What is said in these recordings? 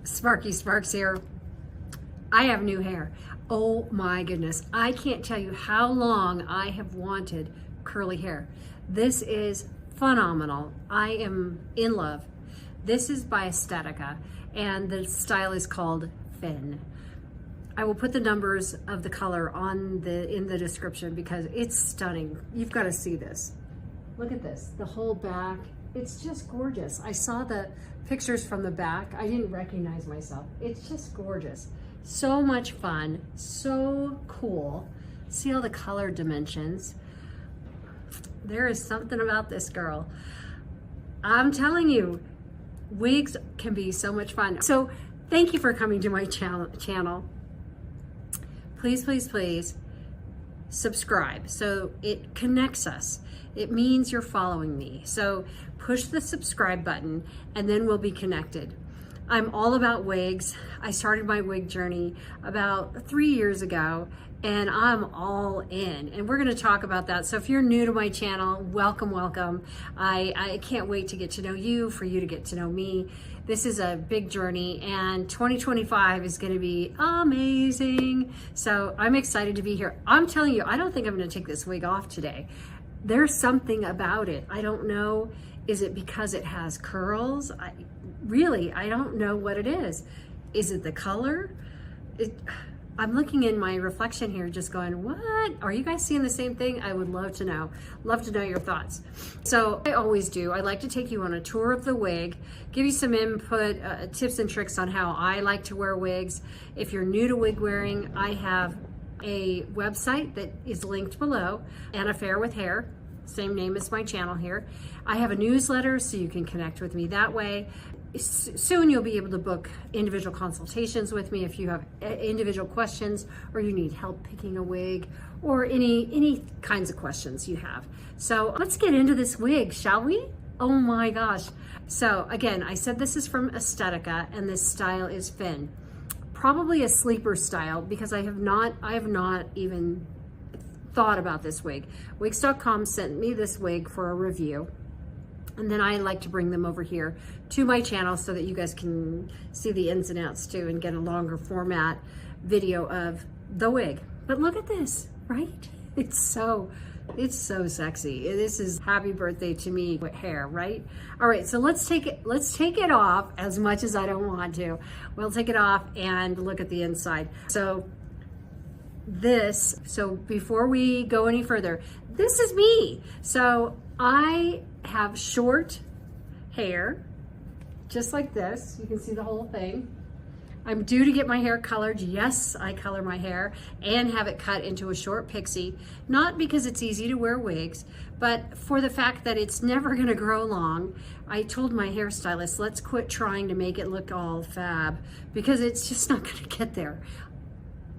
Sparky Sparks here. I have new hair. Oh my goodness. I can't tell you how long I have wanted curly hair. This is phenomenal. I am in love. This is by Estetica and the style is called Finn. I will put the numbers of the color in the description because it's stunning. You've got to see this. Look at this, the whole back. It's just gorgeous. I saw the pictures from the back. I didn't recognize myself. It's just gorgeous. So much fun, so cool. See all the color dimensions. There is something about this girl. I'm telling you, wigs can be so much fun. So thank you for coming to my channel. Please, please, please subscribe so it connects us. It means you're following me. So push the subscribe button and then we'll be connected. I'm all about wigs. I started my wig journey about 3 years ago and I'm all in, and we're going to talk about that. So if you're new to my channel, welcome, welcome. I can't wait to get to know you, for you to get to know me. This is a big journey and 2025 is going to be amazing. So I'm excited to be here. I'm telling you, I don't think I'm going to take this wig off today. There's something about it. I don't know. Is it because it has curls? I don't know what it is. Is it the color? I'm looking in my reflection here just going, what? Are you guys seeing the same thing? I would love to know. Love to know your thoughts. So I always do. I like to take you on a tour of the wig, give you some input, tips and tricks on how I like to wear wigs. If you're new to wig wearing, I have a website that is linked below, An Affair with Hair. Same name as my channel here. I have a newsletter so you can connect with me that way. Soon you'll be able to book individual consultations with me if you have individual questions or you need help picking a wig or any kinds of questions you have. So let's get into this wig, shall we? Oh my gosh. So again, I said this is from Estetica and this style is Finn. Probably a sleeper style because I have not even thought about this wig. Wigs.com sent me this wig for a review. And then I like to bring them over here to my channel so that you guys can see the ins and outs too and get a longer format video of the wig. But look at this, right? It's so sexy. This is happy birthday to me with hair, right? All right, so let's take it off as much as I don't want to. We'll take it off and look at the inside. So before we go any further, this is me. So I have short hair, just like this. You can see the whole thing. I'm due to get my hair colored. Yes, I color my hair and have it cut into a short pixie, not because it's easy to wear wigs, but for the fact that it's never gonna grow long. I told my hairstylist, let's quit trying to make it look all fab because it's just not gonna get there.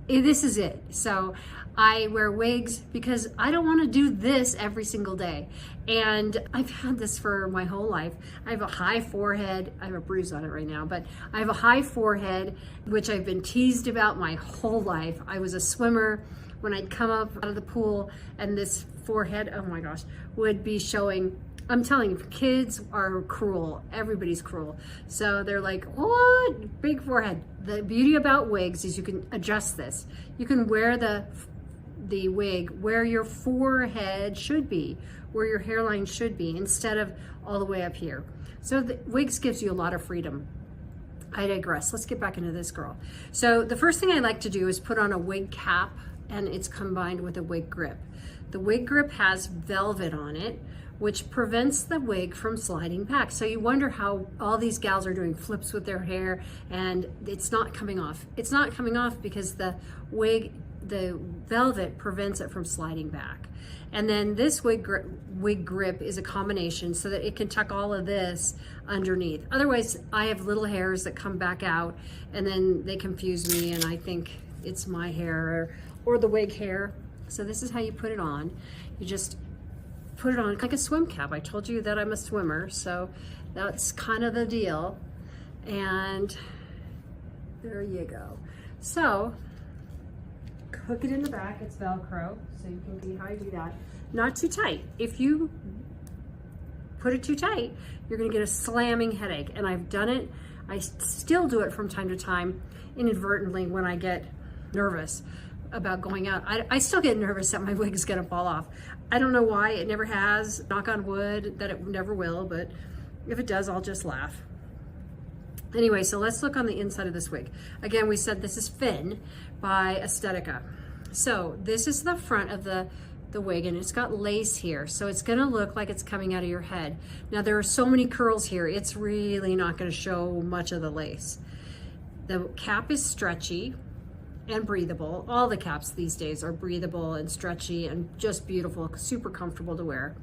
This is it. So I wear wigs because I don't want to do this every single day. And I've had this for my whole life. I have a high forehead. I have a bruise on it right now, but I have a high forehead, which I've been teased about my whole life. I was a swimmer. When I'd come up out of the pool and this forehead, oh my gosh, would be showing. I'm telling you, kids are cruel. Everybody's cruel. So they're like, what? Big forehead. The beauty about wigs is you can adjust this. You can wear the wig where your forehead should be, where your hairline should be, instead of all the way up here. So the wigs gives you a lot of freedom. I digress. Let's get back into this girl. So the first thing I like to do is put on a wig cap, and it's combined with a wig grip. The wig grip has velvet on it, which prevents the wig from sliding back. So you wonder how all these gals are doing flips with their hair and it's not coming off. It's not coming off because the velvet prevents it from sliding back. And then this wig grip is a combination so that it can tuck all of this underneath. Otherwise, I have little hairs that come back out and then they confuse me and I think it's my hair or the wig hair. So this is how you put it on. You just put it on like a swim cap. I told you that I'm a swimmer, so that's kind of the deal. And there you go. So hook it in the back. It's Velcro, so you can see how I do that. Not too tight. If you put it too tight, you're gonna get a slamming headache. And I've done it. I still do it from time to time, inadvertently, when I get nervous about going out. I still get nervous that my wig is gonna fall off. I don't know why, it never has, knock on wood, that it never will, but if it does, I'll just laugh. Anyway, so let's look on the inside of this wig. Again, we said this is Finn by Estetica. So this is the front of the wig, and it's got lace here, so it's gonna look like it's coming out of your head. Now there are so many curls here, it's really not gonna show much of the lace. The cap is stretchy and breathable. All the caps these days are breathable and stretchy and just beautiful, super comfortable to wear.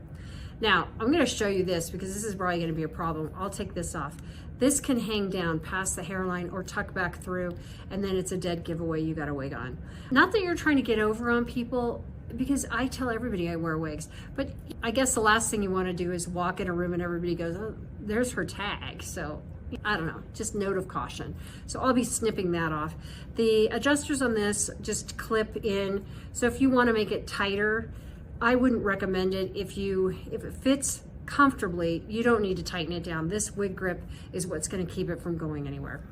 Now, I'm gonna show you this because this is probably gonna be a problem. I'll take this off. This can hang down past the hairline or tuck back through, and then it's a dead giveaway, you got a wig on. Not that you're trying to get over on people, because I tell everybody I wear wigs, but I guess the last thing you wanna do is walk in a room and everybody goes, oh, there's her tag. So I don't know, just note of caution. So I'll be snipping that off. The adjusters on this just clip in. So if you want to make it tighter, I wouldn't recommend it. If it fits comfortably, you don't need to tighten it down. This wig grip is what's going to keep it from going anywhere.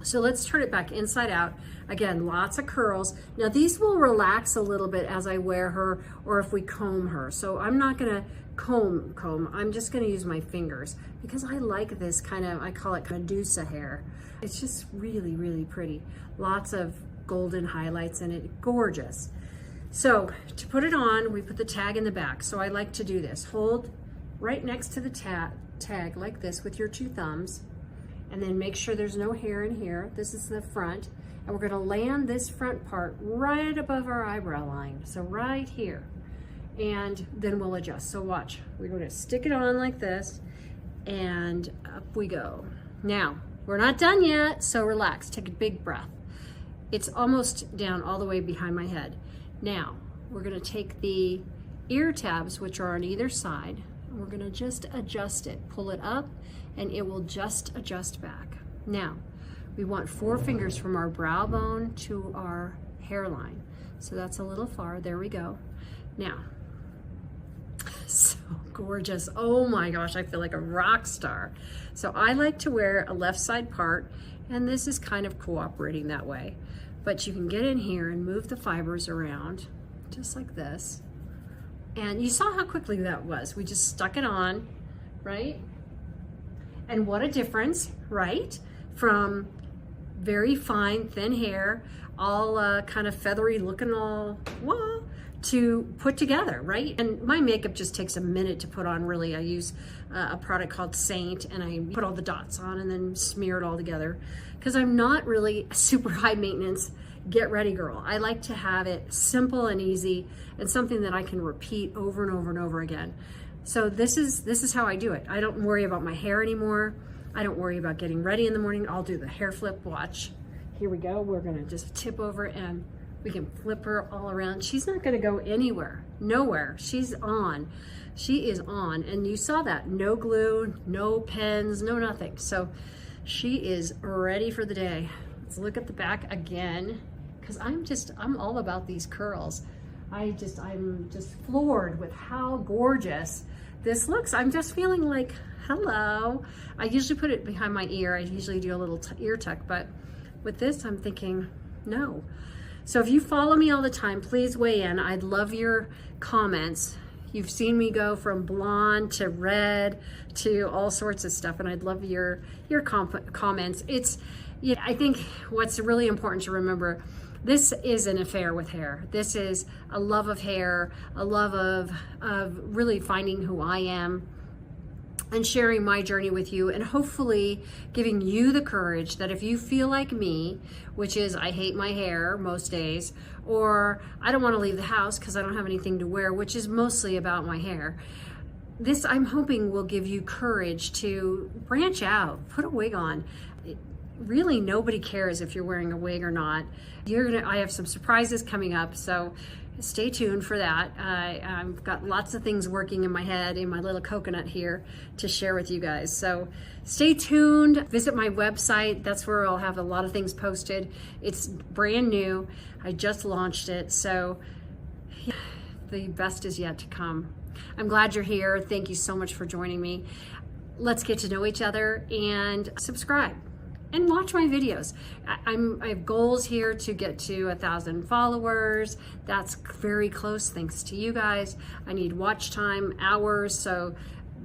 So let's turn it back inside out. Again, lots of curls. Now these will relax a little bit as I wear her or if we comb her. So I'm not gonna comb, I'm just gonna use my fingers because I like this kind of, I call it Medusa hair. It's just really, really pretty. Lots of golden highlights in it, gorgeous. So to put it on, we put the tag in the back. So I like to do this. Hold right next to the tag like this with your two thumbs, and then make sure there's no hair in here. This is the front, and we're gonna land this front part right above our eyebrow line. So right here, and then we'll adjust. So watch, we're gonna stick it on like this, and up we go. Now, we're not done yet, so relax, take a big breath. It's almost down all the way behind my head. Now, we're gonna take the ear tabs, which are on either side, and we're gonna just adjust it, pull it up, and it will just adjust back. Now, we want 4 fingers from our brow bone to our hairline. So that's a little far, there we go. Now, so gorgeous. Oh my gosh, I feel like a rock star. So I like to wear a left side part, and this is kind of cooperating that way. But you can get in here and move the fibers around, just like this. And you saw how quickly that was. We just stuck it on, right? And what a difference, right? From very fine, thin hair, all kind of feathery looking, all, whoa, to put together, right? And my makeup just takes a minute to put on, really. I use a product called Saint, and I put all the dots on and then smear it all together, because I'm not really a super high maintenance get ready girl. I like to have it simple and easy and something that I can repeat over and over and over again. So this is how I do it. I don't worry about my hair anymore. I don't worry about getting ready in the morning. I'll do the hair flip. Watch. Here we go. We're gonna just tip over and we can flip her all around. She's not gonna go anywhere, nowhere. She's on. She is on, and you saw that. No glue, no pens, no nothing. So she is ready for the day. Let's look at the back again, because I'm all about these curls. I'm just floored with how gorgeous this looks. I'm just feeling like, hello. I usually put it behind my ear. I usually do a little ear tuck, but with this, I'm thinking, no. So if you follow me all the time, please weigh in. I'd love your comments. You've seen me go from blonde to red to all sorts of stuff, and I'd love your comments. I think what's really important to remember, this is an affair with hair. This is a love of hair, a love of really finding who I am and sharing my journey with you, and hopefully giving you the courage that if you feel like me, which is I hate my hair most days, or I don't want to leave the house because I don't have anything to wear, which is mostly about my hair, this I'm hoping will give you courage to branch out, put a wig on. Really, nobody cares if you're wearing a wig or not. I have some surprises coming up, so stay tuned for that. I've got lots of things working in my head, in my little coconut here, to share with you guys. So stay tuned. Visit my website. That's where I'll have a lot of things posted. It's brand new. I just launched it, so the best is yet to come. I'm glad you're here. Thank you so much for joining me. let's get to know each other and subscribe and watch my videos. I have goals here to get to 1,000 followers. That's very close thanks to you guys. I need watch time, hours, so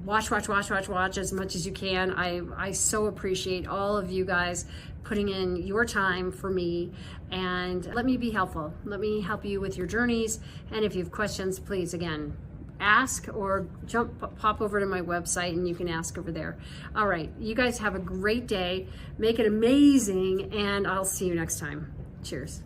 watch as much as you can. I so appreciate all of you guys putting in your time for me, and let me be helpful. Let me help you with your journeys, and if you have questions, please, again, ask or pop over to my website and you can ask over there. All right, you guys have a great day. Make it amazing, and I'll see you next time. Cheers.